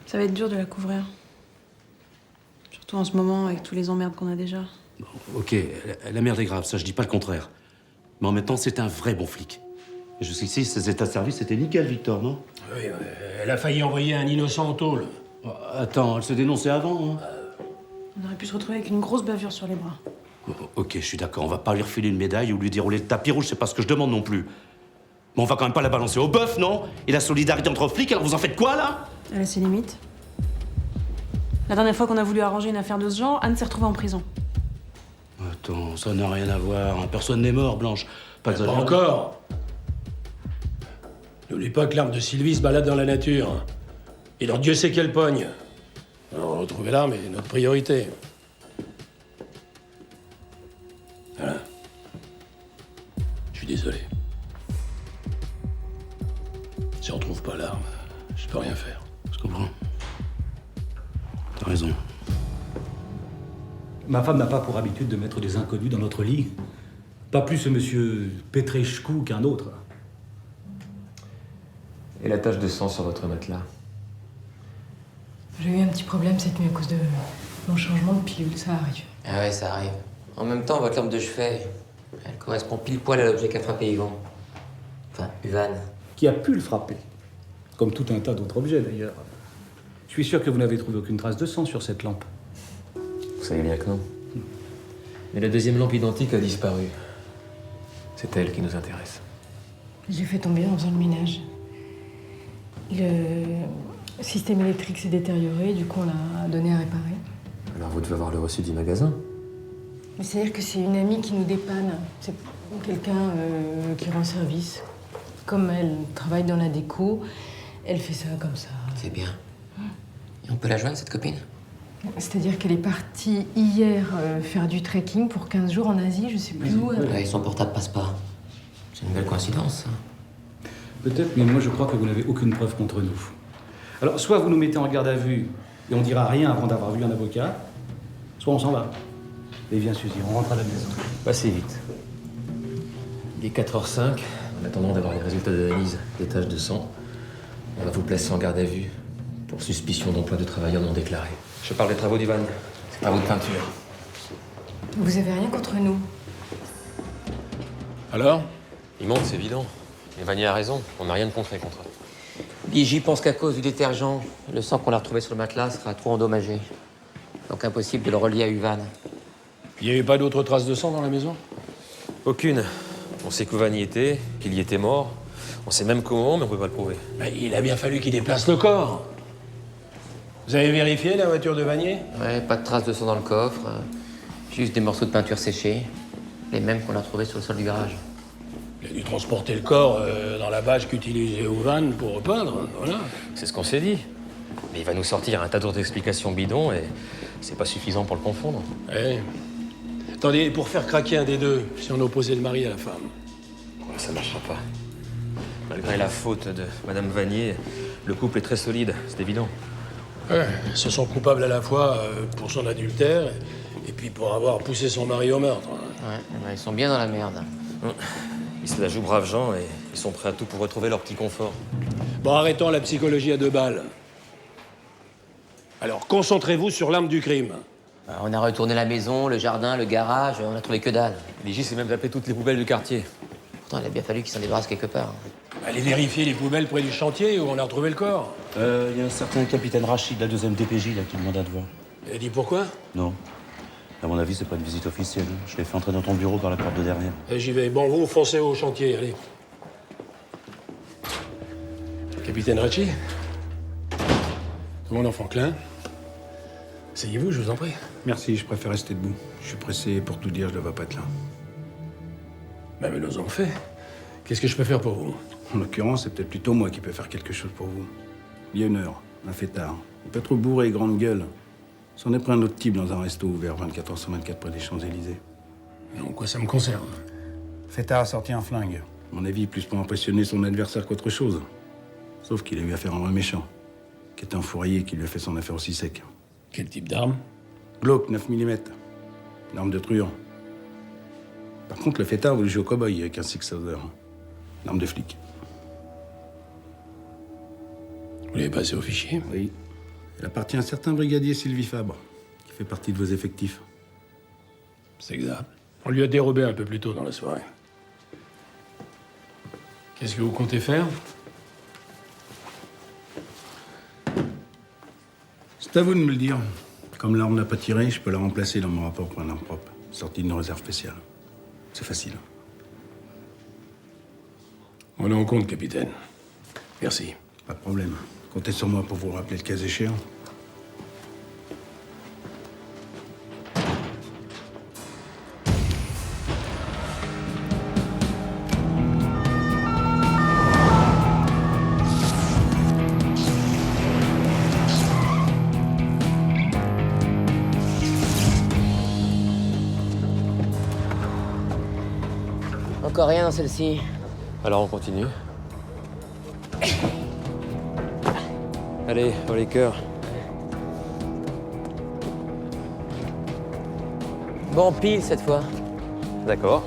Ça va être dur de la couvrir. Surtout en ce moment, avec tous les emmerdes qu'on a déjà. Bon, ok, la merde est grave, ça je dis pas le contraire. Mais en même temps, c'est un vrai bon flic. Et jusqu'ici, ses états de service étaient nickel, Victor, non? Oui, elle a failli envoyer un innocent en tôle. Attends, elle se dénonçait avant, hein. On aurait pu se retrouver avec une grosse bavure sur les bras. Ok, je suis d'accord, on va pas lui refiler une médaille ou lui dérouler le tapis rouge, c'est pas ce que je demande non plus. Mais on va quand même pas la balancer au bœuf, non? Et la solidarité entre flics, alors vous en faites quoi, là? Elle a ses limites. La dernière fois qu'on a voulu arranger une affaire de ce genre, Anne s'est retrouvée en prison. Attends, ça n'a rien à voir, hein. Personne n'est mort, Blanche. Pas encore. N'oublie pas que l'arme de Sylvie se balade dans la nature. Et dans Dieu sait quelle pogne. Alors, retrouver l'arme est notre priorité. Voilà. Je suis désolé. Si on trouve pas l'arme, je peux rien faire. Je comprends. T'as raison. Ma femme n'a pas pour habitude de mettre des inconnus dans notre lit. Pas plus ce monsieur Petrescu qu'un autre. Et la tache de sang sur votre matelas? J'ai eu un petit problème cette nuit à cause de mon changement de pilule, ça arrive. Ah ouais, ça arrive. En même temps, votre lampe de chevet, elle correspond pile poil à l'objet qu'a frappé Yvan. Enfin, Uvan. Qui a pu le frapper. Comme tout un tas d'autres objets, d'ailleurs. Je suis sûr que vous n'avez trouvé aucune trace de sang sur cette lampe. Vous savez bien que non. Mais la deuxième lampe identique a disparu. C'est elle qui nous intéresse. J'ai fait tomber en faisant le ménage. Le système électrique s'est détérioré, du coup on l'a donné à réparer. Alors vous devez avoir le reçu du magasin. Mais c'est-à-dire que c'est une amie qui nous dépanne. C'est quelqu'un qui rend service. Comme elle travaille dans la déco, elle fait ça comme ça. C'est bien. Et on peut la joindre, cette copine? C'est-à-dire qu'elle est partie hier faire du trekking pour 15 jours en Asie, je sais plus où. Ouais, son portable passe pas. C'est une belle coïncidence, ça. Peut-être, mais moi je crois que vous n'avez aucune preuve contre nous. Alors, soit vous nous mettez en garde à vue et on dira rien avant d'avoir vu un avocat, soit on s'en va. Et viens, Suzy, on rentre à la maison. Passez vite. Il est 4h05. En attendant d'avoir les résultats d'analyse des taches de sang, on va vous placer en garde à vue pour suspicion d'emploi de travailleurs non déclarés. Je parle des travaux d'Ivan. C'est travaux de peinture. Vous avez rien contre nous? Alors? Il monte, c'est évident. Mais Vanier a raison, on n'a rien de concret contre eux. J'y pense qu'à cause du détergent, le sang qu'on a retrouvé sur le matelas sera trop endommagé. Donc impossible de le relier à Uvan. Il n'y avait pas d'autres traces de sang dans la maison? Aucune. On sait qu'Uvan y était, qu'il y était mort. On sait même comment, mais on peut pas le prouver. Mais il a bien fallu qu'il déplace le corps. Vous avez vérifié la voiture de Vanier? Ouais, pas de traces de sang dans le coffre. Juste des morceaux de peinture séchés. Les mêmes qu'on a trouvés sur le sol du garage. Il a dû transporter le corps dans la bâche qu'utilisait Uvan pour repeindre, voilà. C'est ce qu'on s'est dit. Mais il va nous sortir un tas d'autres explications bidons et c'est pas suffisant pour le confondre. Ouais. Attendez, pour faire craquer un des deux, si on opposait le mari à la femme. Ouais, ça marchera pas. Malgré la faute de Madame Vanier, le couple est très solide, c'est évident. Ouais, ils se sont coupables à la fois pour son adultère et puis pour avoir poussé son mari au meurtre. Ouais, bah, ils sont bien dans la merde. Ils se la jouent braves gens et ils sont prêts à tout pour retrouver leur petit confort. Bon, arrêtons la psychologie à 2 balles. Alors, concentrez-vous sur l'arme du crime. Bah, on a retourné la maison, le jardin, le garage, on a trouvé que dalle. L'IJ s'est même tapé toutes les poubelles du quartier. Pourtant, il a bien fallu qu'il s'en débarrasse quelque part. Allez vérifier les poubelles près du chantier où on a retrouvé le corps. Il y a un certain capitaine Rachid, la 2e DPJ, là, qui demande à te voir. Et dis pourquoi? Non. À mon avis, c'est pas une visite officielle. Je l'ai fait entrer dans ton bureau par la porte de derrière. Et j'y vais. Bon, vous, foncez au chantier, allez. Capitaine Rachid? Mon enfant Klein. Asseyez-vous, je vous en prie. Merci, je préfère rester debout. Je suis pressé, pour tout dire, je ne vais pas être là. Ben, mais nous en fait. Qu'est-ce que je peux faire pour vous? En l'occurrence, c'est peut-être plutôt moi qui peux faire quelque chose pour vous. Il y a 1 heure, un fêtard. Il peut être bourré et grande gueule. S'en est pris un autre type dans un resto ouvert 24h sur 24 près des Champs-Élysées. En quoi ça me concerne? Fêtard a sorti un flingue. À mon avis, plus pour impressionner son adversaire qu'autre chose. Sauf qu'il a eu affaire à un méchant, qui est un fourrier qui lui a fait son affaire aussi sec. Quel type d'arme? Glock 9 mm. Une arme de truand. Par contre, le fêtard voulait jouer au cow-boy avec un Six-Sauer. Une arme de flic. Vous l'avez passé au fichier? Oui. Elle appartient à un certain brigadier Sylvie Fabre, qui fait partie de vos effectifs. C'est exact. On lui a dérobé un peu plus tôt dans la soirée. Qu'est-ce que vous comptez faire? C'est à vous de me le dire. Comme l'arme n'a pas tiré, je peux la remplacer dans mon rapport pour un arme propre, sortie de nos réserves spéciales. C'est facile. On est en compte, capitaine. Merci. Pas de problème. Comptez sur moi pour vous rappeler le cas échéant. Encore rien dans celle-ci. Alors on continue. Allez, dans les cœurs. Bon, pile cette fois. D'accord.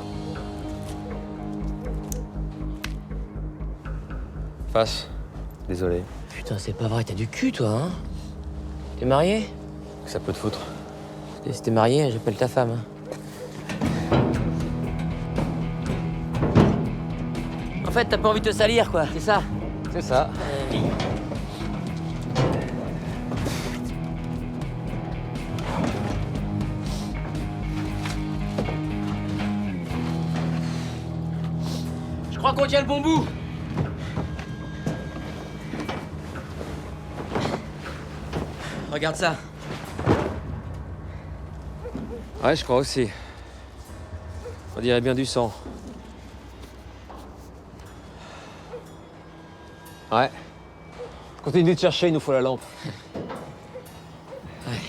Face. Désolé. Putain, c'est pas vrai, t'as du cul, toi, hein? T'es marié? Ça peut te foutre. Si t'es marié, j'appelle ta femme. Hein. En fait, t'as pas envie de te salir, quoi, c'est ça? C'est ça. Je crois qu'on tient le bon bout. Regarde ça. Ouais, je crois aussi. On dirait bien du sang. Ouais. Continue de chercher, il nous faut la lampe. Ouais.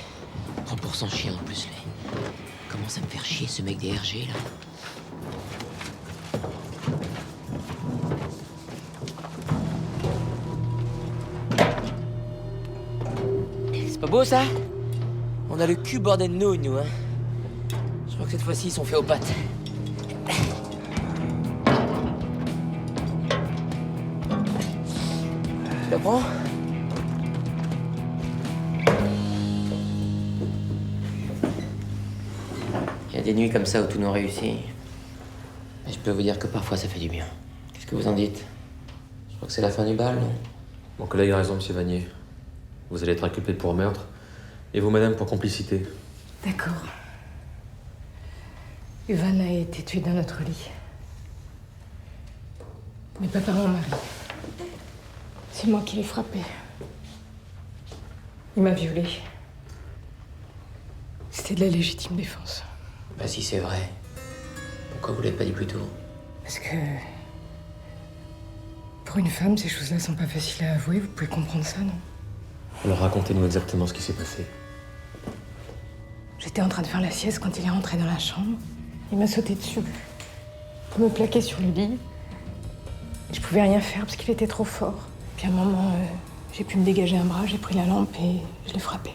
Prends pour son chien en plus, là. Commence à me faire chier ce mec des RG, là. C'est pas beau, ça? On a le cul bordé de nouilles, nous, hein. Je crois que cette fois-ci, ils sont faits aux pattes. Tu la prends? Il y a des nuits comme ça où tout nous réussit. Et je peux vous dire que parfois, ça fait du bien. Qu'est-ce que vous en dites? Je crois que c'est la fin du bal, non? Mon collègue a raison, monsieur Vanier. Vous allez être inculpé pour meurtre. Et vous, madame, pour complicité. D'accord. Uvan a été tué dans notre lit. Mais pas par mon mari. C'est moi qui l'ai frappé. Il m'a violée. C'était de la légitime défense. Bah si c'est vrai. Pourquoi vous l'avez pas dit plus tôt? Parce que... Pour une femme, ces choses-là sont pas faciles à avouer. Vous pouvez comprendre ça, non? Alors racontez-nous exactement ce qui s'est passé. J'étais en train de faire la sieste quand il est rentré dans la chambre. Il m'a sauté dessus pour me plaquer sur le lit. Je pouvais rien faire parce qu'il était trop fort. Puis à un moment, J'ai pu me dégager un bras, j'ai pris la lampe et je l'ai frappé.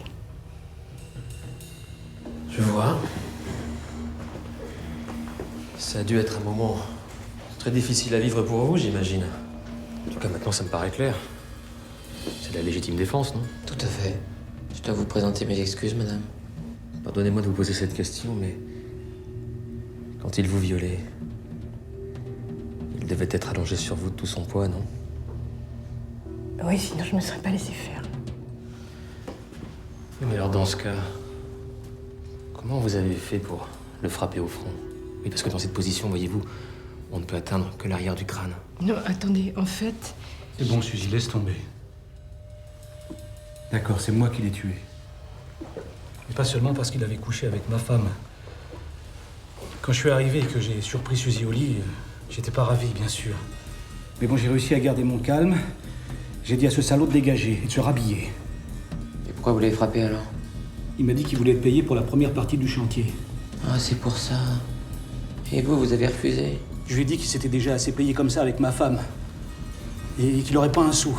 Je vois. Ça a dû être un moment très difficile à vivre pour vous, j'imagine. En tout cas, maintenant, ça me paraît clair. C'est de la légitime défense, non? Tout à fait. Je dois vous présenter mes excuses, madame. Pardonnez-moi de vous poser cette question, mais... quand il vous violait, il devait être allongé sur vous de tout son poids, non? Oui, sinon je me serais pas laissé faire. Mais alors, dans ce cas, comment vous avez fait pour le frapper au front? Oui, parce que dans cette position, voyez-vous, on ne peut atteindre que l'arrière du crâne. Non, attendez, en fait... C'est bon, Suzy, laisse tomber. D'accord, c'est moi qui l'ai tué. Mais pas seulement parce qu'il avait couché avec ma femme. Quand je suis arrivé et que j'ai surpris Suzy au lit, j'étais pas ravi, bien sûr. Mais bon, j'ai réussi à garder mon calme. J'ai dit à ce salaud de dégager et de se rhabiller. Et pourquoi vous l'avez frappé alors? Il m'a dit qu'il voulait être payé pour la première partie du chantier. Ah, c'est pour ça. Et vous avez refusé? Je lui ai dit qu'il s'était déjà assez payé comme ça avec ma femme. Et qu'il n'aurait pas un sou.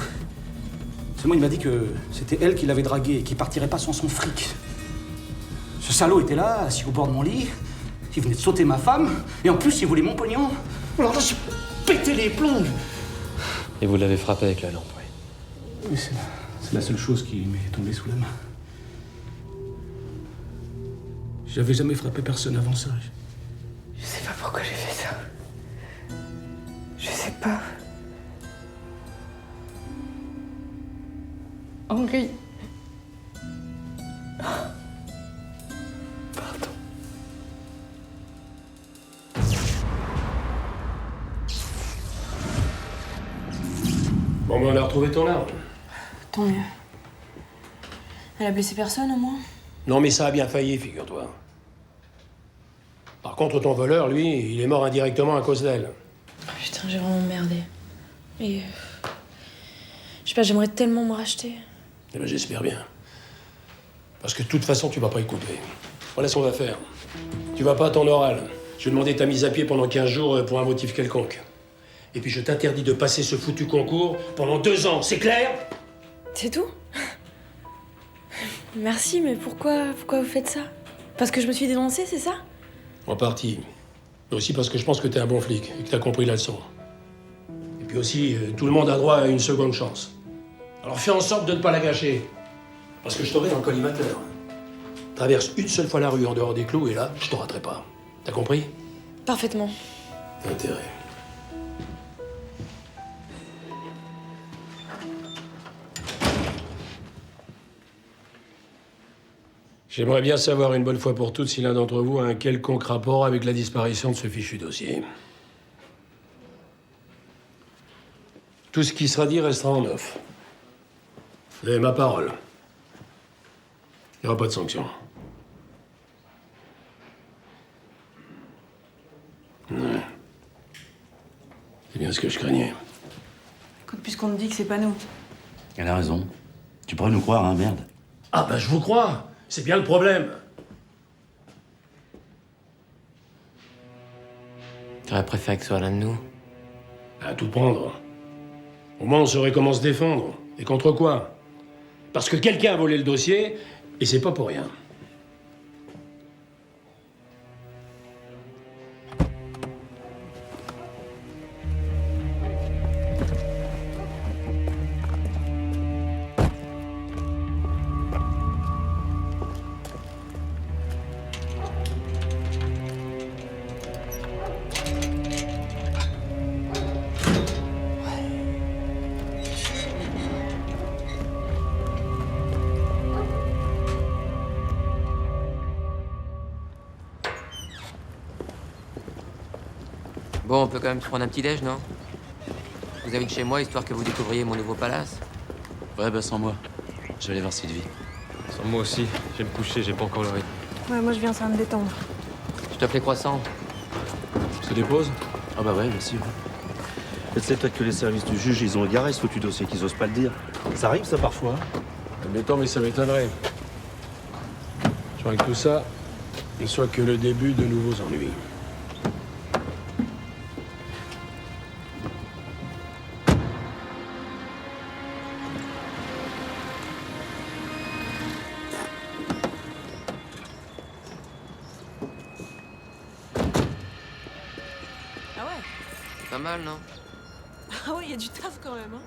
Seulement, il m'a dit que c'était elle qui l'avait dragué et qu'il partirait pas sans son fric. Ce salaud était là, assis au bord de mon lit. Il venait de sauter ma femme. Et en plus, il voulait mon pognon. Alors là, j'ai pété les plombs. Et vous l'avez frappé avec la lampe, oui. Oui, c'est la seule chose qui m'est tombée sous la main. J'avais jamais frappé personne avant ça. Je sais pas pourquoi j'ai fait ça. Je sais pas. Henri. Pardon. Bon, ben on a retrouvé ton arme. Tant mieux. Elle a blessé personne au moins? Non, mais ça a bien failli, figure-toi. Par contre, ton voleur, lui, il est mort indirectement à cause d'elle. Putain, j'ai vraiment merdé. Et... je sais pas, j'aimerais tellement me racheter. Eh ben, j'espère bien. Parce que de toute façon, tu vas pas écouter. Voilà ce qu'on va faire. Tu vas pas à ton oral. Je vais demander ta mise à pied pendant 15 jours pour un motif quelconque. Et puis je t'interdis de passer ce foutu concours pendant 2 ans, c'est clair? C'est tout? Merci, mais pourquoi vous faites ça? Parce que je me suis dénoncée, c'est ça? En partie. Mais aussi parce que je pense que t'es un bon flic et que t'as compris la leçon. Et puis aussi, tout le monde a droit à une seconde chance. Alors fais en sorte de ne pas la gâcher. Parce que je t'aurai dans le collimateur. Traverse une seule fois la rue en dehors des clous et là, je te raterai pas. T'as compris? Parfaitement. Intérêt. J'aimerais bien savoir une bonne fois pour toutes si l'un d'entre vous a un quelconque rapport avec la disparition de ce fichu dossier. Tout ce qui sera dit restera en off. Vous avez ma parole. Il n'y aura pas de sanction. Ouais. C'est bien ce que je craignais. Écoute, puisqu'on nous dit que c'est pas nous. Elle a raison. Tu pourrais nous croire, hein, merde. Ah ben je vous crois. C'est bien le problème. J'aurais préféré que ce soit l'un de nous. À tout prendre. Au moins on saurait comment se défendre. Et contre quoi? Parce que quelqu'un a volé le dossier, et c'est pas pour rien. Bon, on peut quand même se prendre un petit déj, non? Vous avez de chez moi, histoire que vous découvriez mon nouveau palace? Ouais, bah sans moi. Je vais aller voir Sylvie. Sans moi aussi. Je vais me coucher, j'ai pas encore le rythme. Ouais, moi je viens, ça va me détendre. Je t'offre les croissants. Je te dépose? Ah bah ouais, merci. C'est peut-être que les services du juge, ils ont égaré ce foutu dossier, qu'ils osent pas le dire. Ça arrive, ça, parfois. Admettons, mais ça m'étonnerait. Je crois que tout ça ne soit que le début de nouveaux ennuis. Pas mal, non? Ah ouais, il y a du taf quand même, hein.